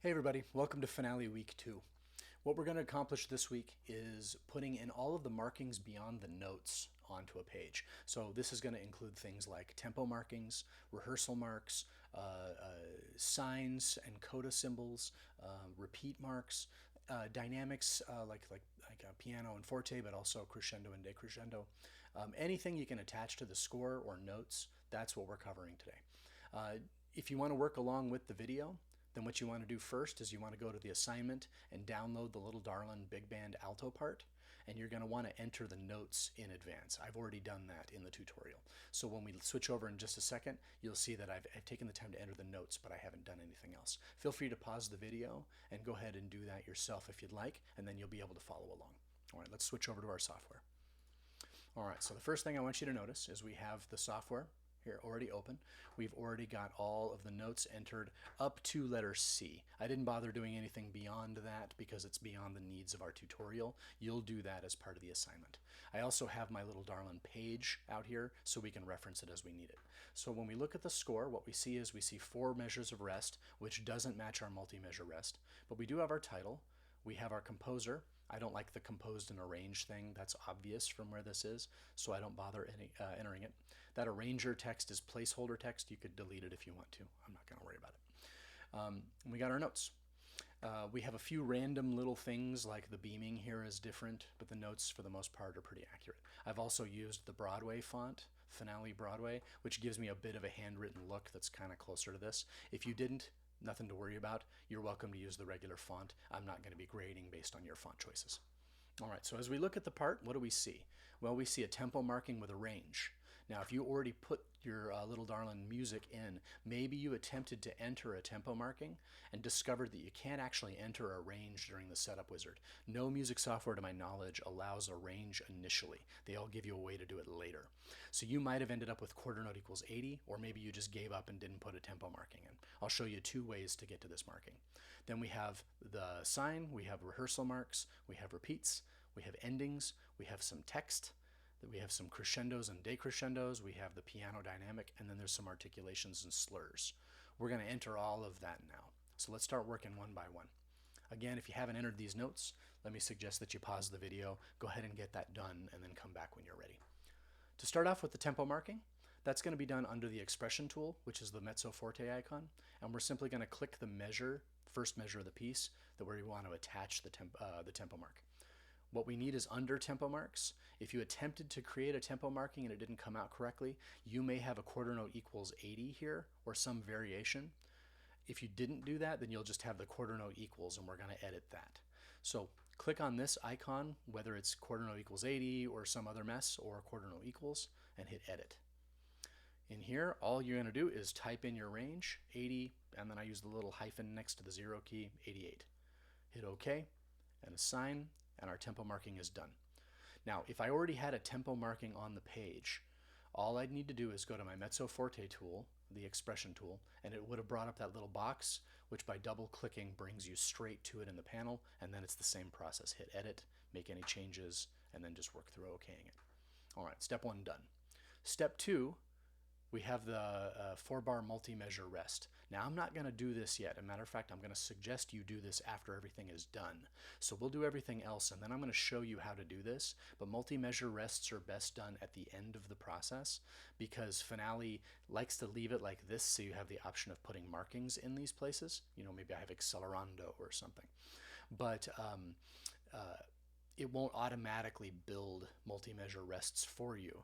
Hey everybody, welcome to Finale Week 2. What we're going to accomplish this week is putting in all of the markings beyond the notes onto a page. So this is going to include things like tempo markings, rehearsal marks, signs and coda symbols, repeat marks, dynamics like piano and forte, but also crescendo and decrescendo. Anything you can attach to the score or notes, that's what we're covering today. If you want to work along with the video, then what you want to do first is you want to go to the assignment and download the Little Darlin' Big Band alto part, and you're going to want to enter the notes in advance. I've already done that in the tutorial. So when we switch over in just a second, you'll see that I've taken the time to enter the notes, but I haven't done anything else. Feel free to pause the video and go ahead and do that yourself if you'd like, and then you'll be able to follow along. All right, let's switch over to our software. All right, so the first thing I want you to notice is we have the software here already open. We've already got all of the notes entered up to letter C. I didn't bother doing anything beyond that because it's beyond the needs of our tutorial. You'll do that as part of the assignment. I also have my Little Darlin' page out here so we can reference it as we need it. So when we look at the score, what we see is we see 4 measures of rest, which doesn't match our multi-measure rest, but we do have our title. We have our composer. I don't like the composed and arranged thing. That's obvious from where this is, so I don't bother entering it. That arranger text is placeholder text. You could delete it if you want to. I'm not going to worry about it. We got our notes. We have a few random little things like the beaming here is different, but the notes for the most part are pretty accurate. I've also used the Broadway font, Finale Broadway, which gives me a bit of a handwritten look that's kind of closer to this. If you didn't, nothing to worry about. You're welcome to use the regular font. I'm not going to be grading based on your font choices. All right, so as we look at the part, what do we see? Well, we see a tempo marking with a range. Now, if you already put your Little Darlin' music in, maybe you attempted to enter a tempo marking and discovered that you can't actually enter a range during the setup wizard. No music software, to my knowledge, allows a range initially. They all give you a way to do it later. So you might have ended up with quarter note equals 80, or maybe you just gave up and didn't put a tempo marking in. I'll show you 2 ways to get to this marking. Then we have the sign, we have rehearsal marks, we have repeats, we have endings, we have some text, we have some crescendos and decrescendos, we have the piano dynamic, and then there's some articulations and slurs. We're going to enter all of that now. So let's start working one by one. Again, if you haven't entered these notes, let me suggest that you pause the video, go ahead and get that done, and then come back when you're ready. To start off with the tempo marking, that's going to be done under the expression tool, which is the mezzo forte icon, and we're simply going to click the measure, first measure of the piece, that where we want to attach the tempo mark. What we need is under tempo marks. If you attempted to create a tempo marking and it didn't come out correctly, you may have a quarter note equals 80 here or some variation. If you didn't do that, then you'll just have the quarter note equals, and we're going to edit that. So click on this icon, whether it's quarter note equals 80 or some other mess, or quarter note equals, and hit edit. In here, all you're going to do is type in your range, 80, and then I use the little hyphen next to the 0 key, 88. Hit OK and assign, and our tempo marking is done. Now, if I already had a tempo marking on the page, all I'd need to do is go to my mezzo forte tool, the expression tool, and it would have brought up that little box, which by double clicking brings you straight to it in the panel, and then it's the same process. Hit edit, make any changes, and then just work through okaying it. All right, step 1 done. Step 2, we have the 4-bar multi-measure rest. Now, I'm not going to do this yet. As a matter of fact, I'm going to suggest you do this after everything is done. So we'll do everything else, and then I'm going to show you how to do this. But multi-measure rests are best done at the end of the process because Finale likes to leave it like this, so you have the option of putting markings in these places. You know, maybe I have accelerando or something. But it won't automatically build multi-measure rests for you.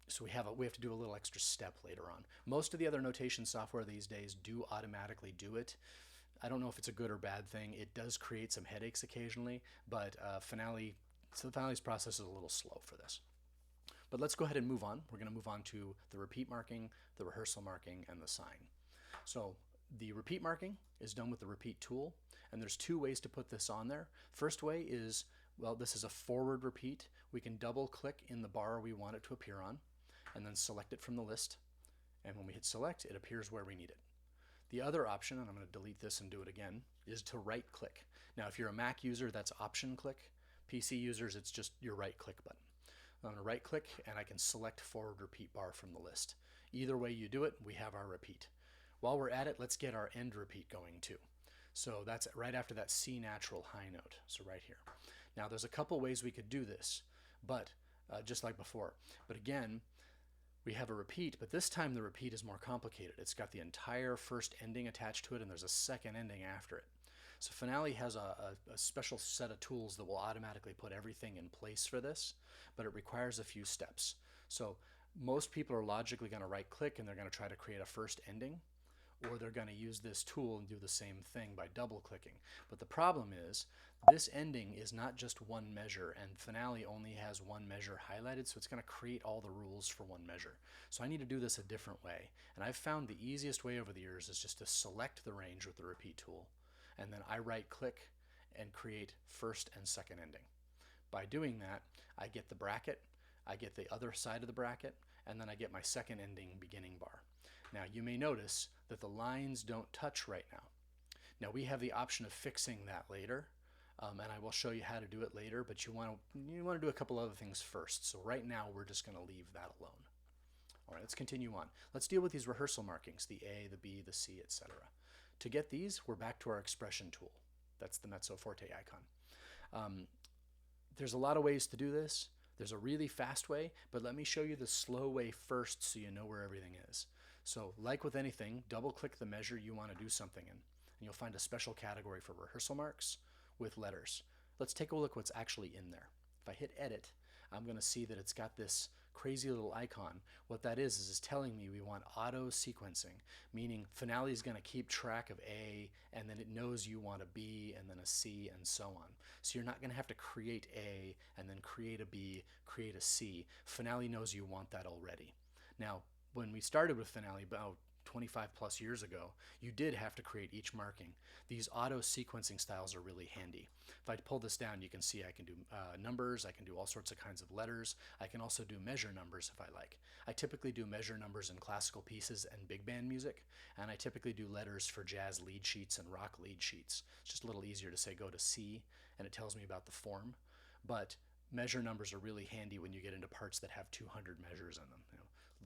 So we have to do a little extra step later on. Most of the other notation software these days do automatically do it. I don't know if it's a good or bad thing. It does create some headaches occasionally, but Finale's process is a little slow for this. But let's go ahead and move on. We're going to move on to the repeat marking, the rehearsal marking, and the sign. So the repeat marking is done with the repeat tool, and there's 2 ways to put this on there. First way is, well, this is a forward repeat. We can double click in the bar we want it to appear on, and then select it from the list, and when we hit select, it appears where we need it. The other option, and I'm going to delete this and do it again, is to right click. Now, if you're a Mac user, that's option click. PC users, it's just your right click button. I'm going to right click, and I can select forward repeat bar from the list. Either way you do it, we have our repeat. While we're at it, let's get our end repeat going too. So that's right after that C natural high note, so right here. Now there's a couple ways we could do this, but just like before. But again, we have a repeat, but this time the repeat is more complicated. It's got the entire first ending attached to it, and there's a second ending after it. So Finale has a special set of tools that will automatically put everything in place for this, but it requires a few steps. So most people are logically going to right click and they're going to try to create a first ending, or they're going to use this tool and do the same thing by double clicking. But the problem is this ending is not just one measure, and Finale only has one measure highlighted, so it's going to create all the rules for one measure. So I need to do this a different way, and I've found the easiest way over the years is just to select the range with the repeat tool, and then I right click and create first and second ending. By doing that, I get the bracket, I get the other side of the bracket, and then I get my second ending beginning bar. Now you may notice that the lines don't touch right now. Now we have the option of fixing that later, and I will show you how to do it later, but you want to do a couple other things first. So right now we're just going to leave that alone. All right, let's continue on. Let's deal with these rehearsal markings, the A, the B, the C, etc. To get these, we're back to our expression tool. That's the mezzo forte icon. There's a lot of ways to do this. There's a really fast way, but let me show you the slow way first so you know where everything is. So like with anything, double click the measure you want to do something in, and you'll find a special category for rehearsal marks with letters. Let's take a look what's actually in there. If I hit edit, I'm going to see that it's got this crazy little icon. What that is telling me we want auto sequencing, meaning Finale is going to keep track of A, and then it knows you want a B and then a C and so on. So you're not going to have to create A and then create a B, create a C. Finale knows you want that already. Now, when we started with Finale about 25 plus years ago, you did have to create each marking. These auto sequencing styles are really handy. If I pull this down, you can see I can do numbers, I can do all sorts of kinds of letters, I can also do measure numbers if I like. I typically do measure numbers in classical pieces and big band music, and I typically do letters for jazz lead sheets and rock lead sheets. It's just a little easier to say go to C, and it tells me about the form, but measure numbers are really handy when you get into parts that have 200 measures in them.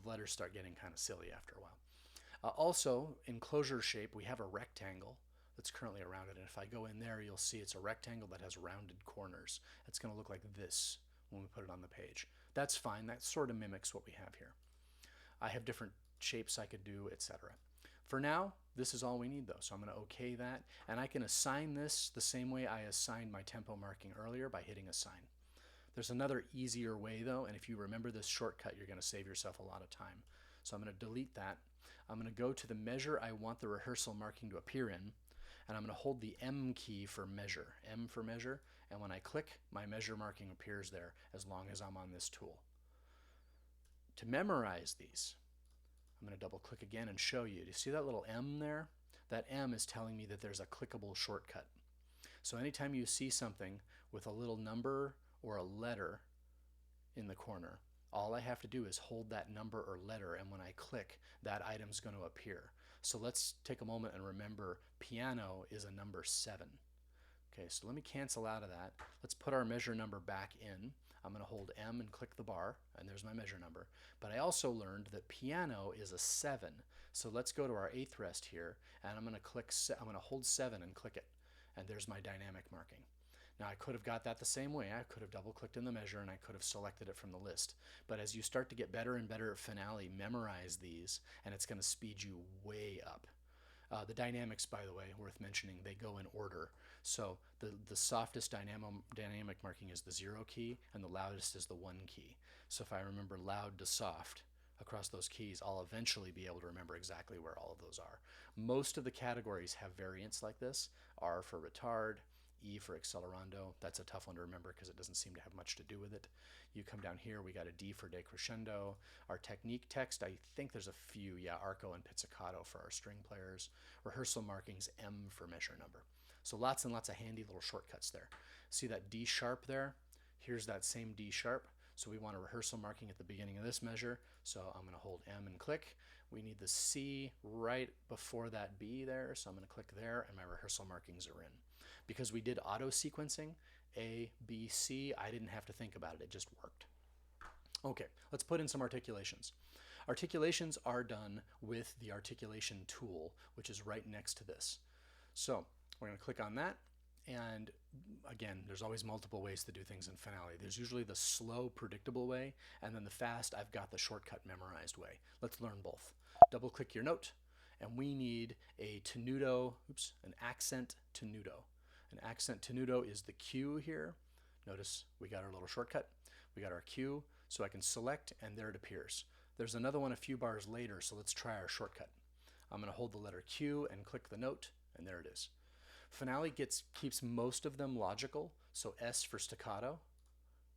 The letters start getting kind of silly after a while. Also, in closure shape, we have a rectangle that's currently around it. And if I go in there, you'll see it's a rectangle that has rounded corners. It's going to look like this when we put it on the page. That's fine. That sort of mimics what we have here. I have different shapes I could do, etc. For now, this is all we need though. So I'm going to OK that. And I can assign this the same way I assigned my tempo marking earlier by hitting assign. There's another easier way though, and if you remember this shortcut, you're going to save yourself a lot of time. So I'm going to delete that. I'm going to go to the measure I want the rehearsal marking to appear in, and I'm going to hold the M key for measure, M for measure, and when I click, my measure marking appears there as long as I'm on this tool. To memorize these, I'm going to double click again and show you. Do you see that little M there? That M is telling me that there's a clickable shortcut. So anytime you see something with a little number or a letter in the corner, all I have to do is hold that number or letter, and when I click, that item's going to appear. So let's take a moment and remember piano is a number 7. Okay, so let me cancel out of that. Let's put our measure number back in. I'm going to hold M and click the bar, and there's my measure number. But I also learned that piano is a 7. So let's go to our 8th rest here, and I'm going to hold 7 and click it, and there's my dynamic marking. Now I could have got that the same way. I could have double clicked in the measure and I could have selected it from the list. But as you start to get better and better at Finale, memorize these and it's going to speed you way up. The dynamics, by the way, worth mentioning, they go in order. So the softest dynamic marking is the 0 key and the loudest is the 1 key. So if I remember loud to soft across those keys, I'll eventually be able to remember exactly where all of those are. Most of the categories have variants like this. R for retard, E for accelerando. That's a tough one to remember because it doesn't seem to have much to do with it. You come down here, we got a D for decrescendo. Our technique text, I think there's a few, yeah, arco and pizzicato for our string players. Rehearsal markings, M for measure number. So lots and lots of handy little shortcuts there. See that D sharp there? Here's that same D sharp. So we want a rehearsal marking at the beginning of this measure. So I'm going to hold M and click. We need the C right before that B there. So I'm going to click there and my rehearsal markings are in. Because we did auto sequencing, A, B, C, I didn't have to think about it, it just worked. Okay, let's put in some articulations. Articulations are done with the articulation tool, which is right next to this. So We're going to click on that. And again, there's always multiple ways to do things in Finale. There's usually the slow, predictable way, and then the fast, I've got the shortcut memorized way. Let's learn both. Double click your note, and we need a tenuto, an accent tenuto. An accent tenuto is the Q here. Notice we got our little shortcut. We got our Q, so I can select, and there it appears. There's another one a few bars later, so let's try our shortcut. I'm going to hold the letter Q and click the note, and there it is. Finale keeps most of them logical, so S for staccato,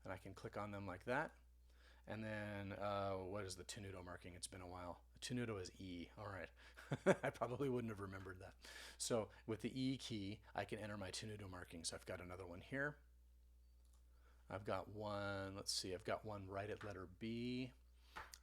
and I can click on them like that. And then, what is the tenuto marking? It's been a while. The tenuto is E. All right. I probably wouldn't have remembered that. So with the E key, I can enter my tenuto markings. I've got another one here. I've got one, let's see, I've got one right at letter B.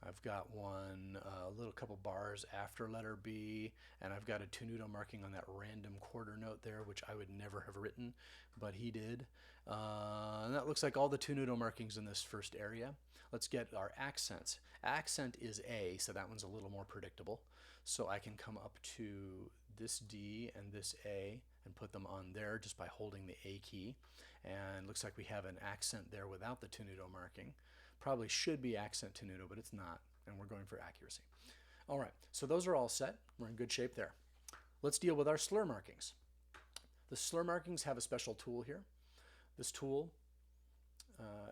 I've got one a little couple bars after letter B, and I've got a tenuto marking on that random quarter note there, which I would never have written, but he did. And that looks like all the tenuto markings in this first area. Let's get our accents. Accent is A, so that one's a little more predictable. So I can come up to this D and this A and put them on there just by holding the A key. And looks like we have an accent there without the tenuto marking. Probably should be accent tenuto, but it's not, and we're going for accuracy. All right, so those are all set. We're in good shape there. Let's deal with our slur markings. The slur markings have a special tool here. This tool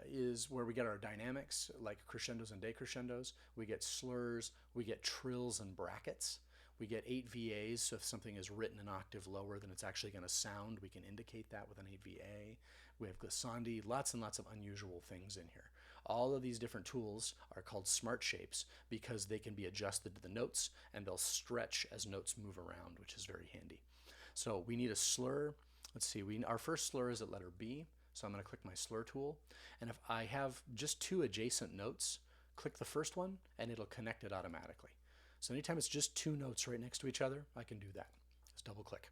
is where we get our dynamics, like crescendos and decrescendos. We get slurs, we get trills and brackets. We get 8 VAs, so if something is written an octave lower than it's actually going to sound, we can indicate that with an 8 VA. We have glissandi, lots and lots of unusual things in here. All of these different tools are called smart shapes because they can be adjusted to the notes and they'll stretch as notes move around, which is very handy. So we need a slur. Let's see, our first slur is at letter B, so I'm going to click my slur tool. And if I have just 2 adjacent notes, click the first one and it'll connect it automatically. So anytime it's just 2 notes right next to each other, I can do that. Just double click.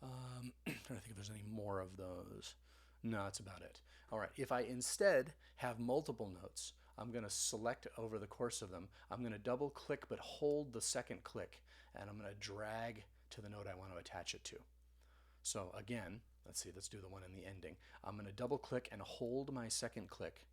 Trying to think if there's any more of those. No, that's about it. All right, if I instead have multiple notes, I'm going to select over the course of them. I'm going to double click but hold the second click, and I'm going to drag to the note I want to attach it to. So again, let's do the one in the ending. I'm going to double click and hold my second click,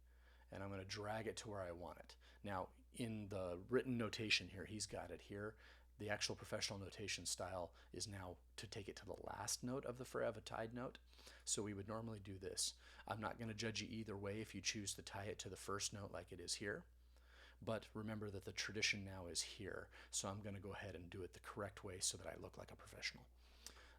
and I'm going to drag it to where I want it. Now, in the written notation here, he's got it here. The actual professional notation style is now to take it to the last note of the forever tied note. So we would normally do this. I'm not going to judge you either way if you choose to tie it to the first note like it is here. But remember that the tradition now is here. So I'm going to go ahead and do it the correct way so that I look like a professional.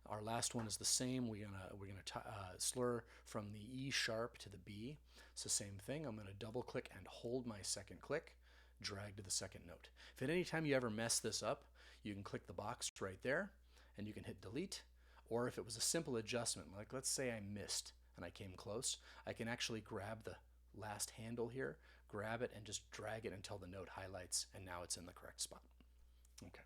Our last one is the same. We're gonna slur from the E sharp to the B. It's the same thing. I'm going to double click and hold my second click, drag to the second note. If at any time you ever mess this up, you can click the box right there and you can hit delete. Or if it was a simple adjustment, like let's say I missed and I came close, I can actually grab the last handle here, grab it and just drag it until the note highlights, and now it's in the correct spot. Okay.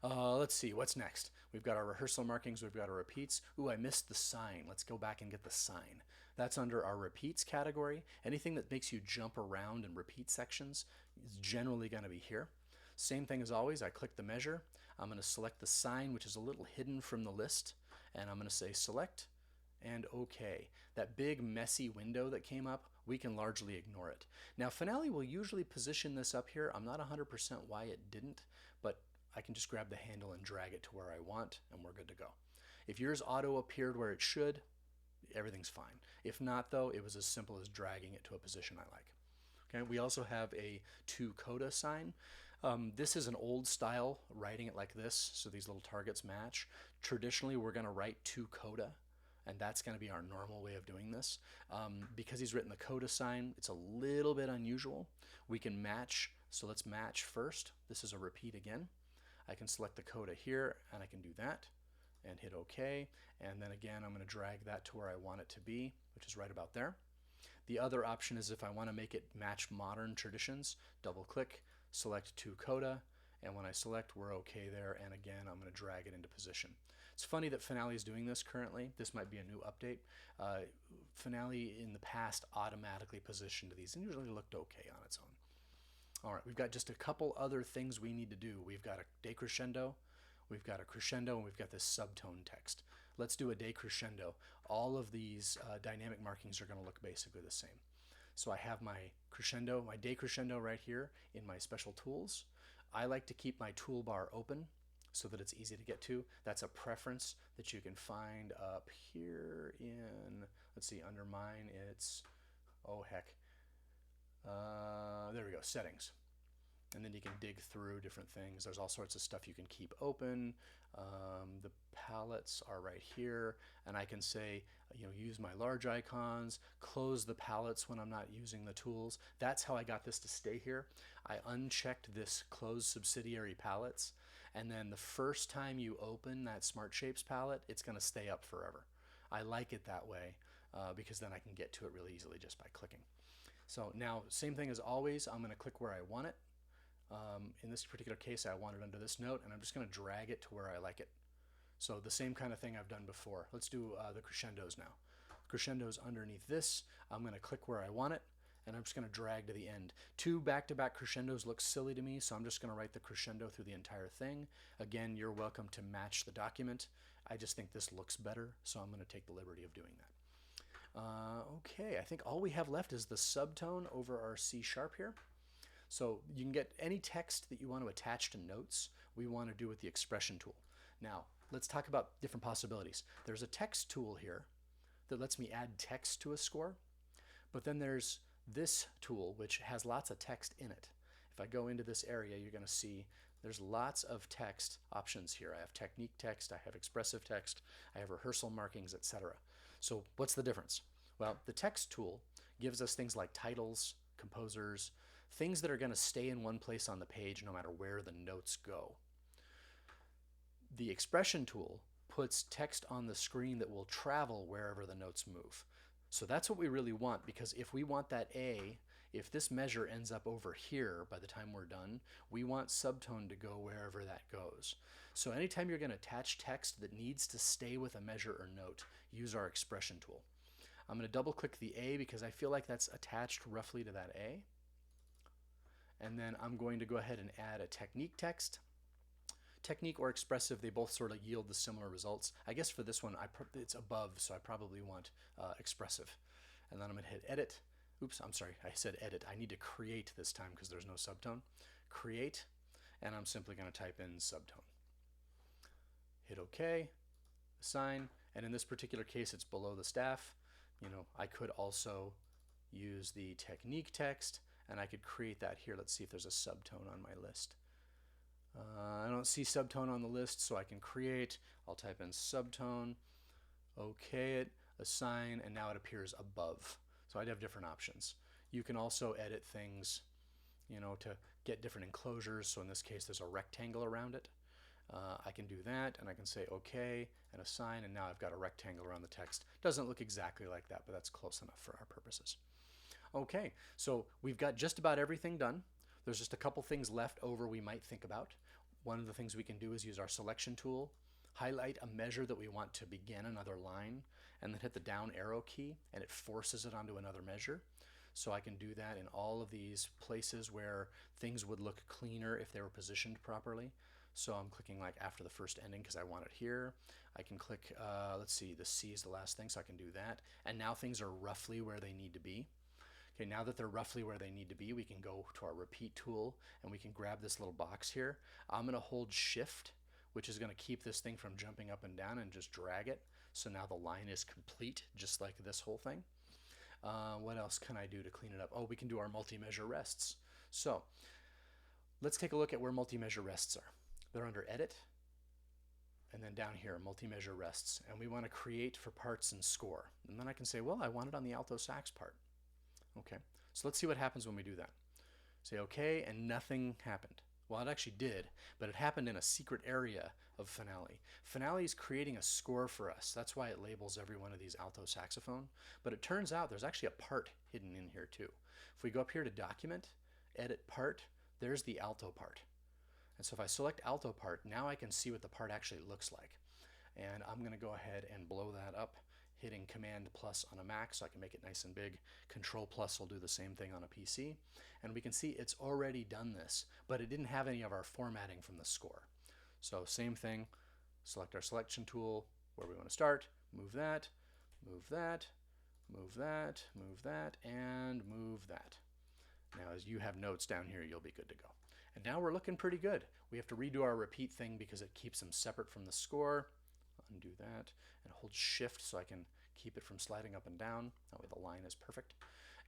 Let's see, what's next? We've got our rehearsal markings, we've got our repeats. Ooh, I missed the sign. Let's go back and get the sign. That's under our repeats category. Anything that makes you jump around and repeat sections is generally going to be here. Same thing as always, I click the measure. I'm going to select the sign, which is a little hidden from the list, and I'm going to say select and OK. That big messy window that came up, we can largely ignore it. Now Finale will usually position this up here. I'm not 100% why it didn't, but I can just grab the handle and drag it to where I want, and we're good to go. If yours auto appeared where it should, everything's fine. If not though, it was as simple as dragging it to a position I like. Okay, we also have a to coda sign. This is an old style, writing it like this, so these little targets match. Traditionally, we're going to write to coda, and that's going to be our normal way of doing this. Because he's written the coda sign, it's a little bit unusual. We can match, so let's match first. This is a repeat again. I can select the coda here, and I can do that, and hit OK. And then again, I'm going to drag that to where I want it to be, which is right about there. The other option is if I want to make it match modern traditions, double click, select to coda, and when I select, we're OK there, and again, I'm going to drag it into position. It's funny that Finale is doing this currently. This might be a new update. Finale in the past automatically positioned these and usually looked okay on its own. All right, we've got just a couple other things we need to do. We've got a decrescendo, we've got a crescendo, and we've got this subtone text. let's do a decrescendo. All of these dynamic markings are going to look basically the same. So I have my crescendo, my decrescendo right here in my special tools. I like to keep my toolbar open so that it's easy to get to. That's a preference that you can find up here in, let's see, under mine it's, oh heck, there we go, settings. And then you can dig through different things. There's all sorts of stuff you can keep open. The palettes are right here, and I can say, use my large icons, close the palettes when I'm not using the tools. That's how I got this to stay here. I unchecked this close subsidiary palettes, and then the first time you open that Smart Shapes palette, it's going to stay up forever. I like it that way because then I can get to it really easily just by clicking. So now, same thing as always, I'm going to click where I want it. In this particular case, I want it under this note, and I'm just going to drag it to where I like it. So the same kind of thing I've done before. Let's do the crescendos now. Crescendos underneath this. I'm going to click where I want it, and I'm just going to drag to the end. 2 back-to-back crescendos look silly to me, so I'm just going to write the crescendo through the entire thing. Again, you're welcome to match the document. I just think this looks better, so I'm going to take the liberty of doing that. Okay, I think all we have left is the subtone over our C# here. So you can get any text that you want to attach to notes, we want to do with the expression tool. Now, let's talk about different possibilities. There's a text tool here that lets me add text to a score, but then there's this tool which has lots of text in it. If I go into this area, you're going to see there's lots of text options here. I have technique text, I have expressive text, I have rehearsal markings, etc. So what's the difference? Well, the text tool gives us things like titles, composers, things that are going to stay in one place on the page no matter where the notes go. The expression tool puts text on the screen that will travel wherever the notes move. So that's what we really want, because if we want that A, if this measure ends up over here by the time we're done, we want subtone to go wherever that goes. So anytime you're going to attach text that needs to stay with a measure or note, use our expression tool. I'm going to double click the A because I feel like that's attached roughly to that A. And then I'm going to go ahead and add a technique text. Technique or expressive, they both sort of yield the similar results. I guess for this one, it's above, so I probably want expressive. And then I'm going to hit edit. Oops, I'm sorry, I said edit. I need to create this time because there's no subtone. Create, and I'm simply going to type in subtone. Hit OK, assign, and in this particular case, it's below the staff. I could also use the technique text, and I could create that here. Let's see if there's a subtone on my list. I don't see subtone on the list, so I can create. I'll type in subtone, OK it, assign, and now it appears above. So I'd have different options. You can also edit things, to get different enclosures. So in this case, there's a rectangle around it. I can do that, and I can say OK and assign, and now I've got a rectangle around the text. Doesn't look exactly like that, but that's close enough for our purposes. Okay, so we've got just about everything done. There's just a couple things left over we might think about. One of the things we can do is use our selection tool, highlight a measure that we want to begin another line, and then hit the down arrow key, and it forces it onto another measure. So I can do that in all of these places where things would look cleaner if they were positioned properly. So I'm clicking like after the first ending because I want it here. I can click, let's see, the C is the last thing, so I can do that. And now things are roughly where they need to be. Okay, now that they're roughly where they need to be, we can go to our repeat tool and we can grab this little box here. I'm going to hold shift, which is going to keep this thing from jumping up and down, and just drag it. So now the line is complete, just like this whole thing. What else can I do to clean it up? Oh, we can do our multi-measure rests. So let's take a look at where multi-measure rests are. They're under edit, and then down here, multi-measure rests. And we want to create for parts and score. And then I can say, well, I want it on the alto sax part. Okay, so let's see what happens when we do that. Say OK, and nothing happened. Well, it actually did, but it happened in a secret area of Finale. Finale is creating a score for us. That's why it labels every one of these alto saxophone. But it turns out there's actually a part hidden in here too. If we go up here to Document, Edit Part, there's the alto part. And so if I select alto part, now I can see what the part actually looks like. And I'm going to go ahead and blow that up, hitting Command plus on a Mac so I can make it nice and big. Control plus will do the same thing on a PC. And we can see it's already done this, but it didn't have any of our formatting from the score. So same thing, select our selection tool, where we want to start, move that, move that, move that, move that, and move that. Now, as you have notes down here, you'll be good to go. And now we're looking pretty good. We have to redo our repeat thing because it keeps them separate from the score. Undo that and hold shift so I can keep it from sliding up and down. That way the line is perfect.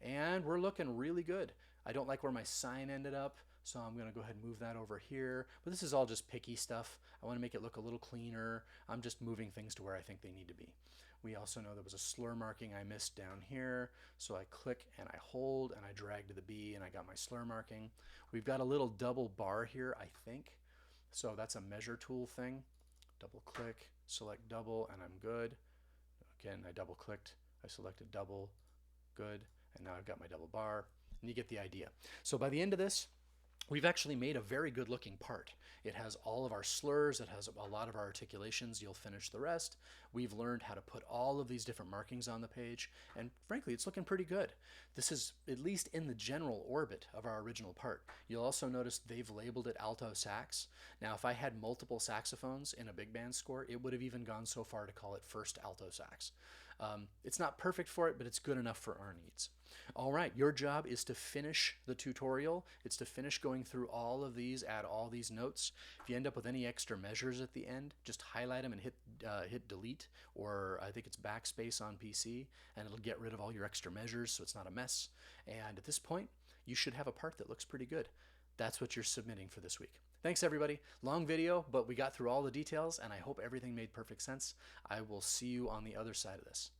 And we're looking really good. I don't like where my sign ended up, so I'm going to go ahead and move that over here. But this is all just picky stuff. I want to make it look a little cleaner. I'm just moving things to where I think they need to be. We also know there was a slur marking I missed down here, so I click and I hold and I drag to the B and I got my slur marking. We've got a little double bar here, I think. So that's a measure tool thing. Double click, select double, and I'm good. Again, I double clicked, I selected double, good, and now I've got my double bar, and you get the idea. So by the end of this, we've actually made a very good looking part. It has all of our slurs, it has a lot of our articulations, you'll finish the rest. We've learned how to put all of these different markings on the page, and frankly, it's looking pretty good. This is at least in the general orbit of our original part. You'll also notice they've labeled it alto sax. Now, if I had multiple saxophones in a big band score, it would have even gone so far to call it first alto sax. It's not perfect for it, but it's good enough for our needs. All right, your job is to finish the tutorial. It's to finish going through all of these, add all these notes. If you end up with any extra measures at the end, just highlight them and hit delete, or I think it's backspace on PC, and it'll get rid of all your extra measures so it's not a mess. And at this point, you should have a part that looks pretty good. That's what you're submitting for this week. Thanks, everybody. Long video, but we got through all the details, and I hope everything made perfect sense. I will see you on the other side of this.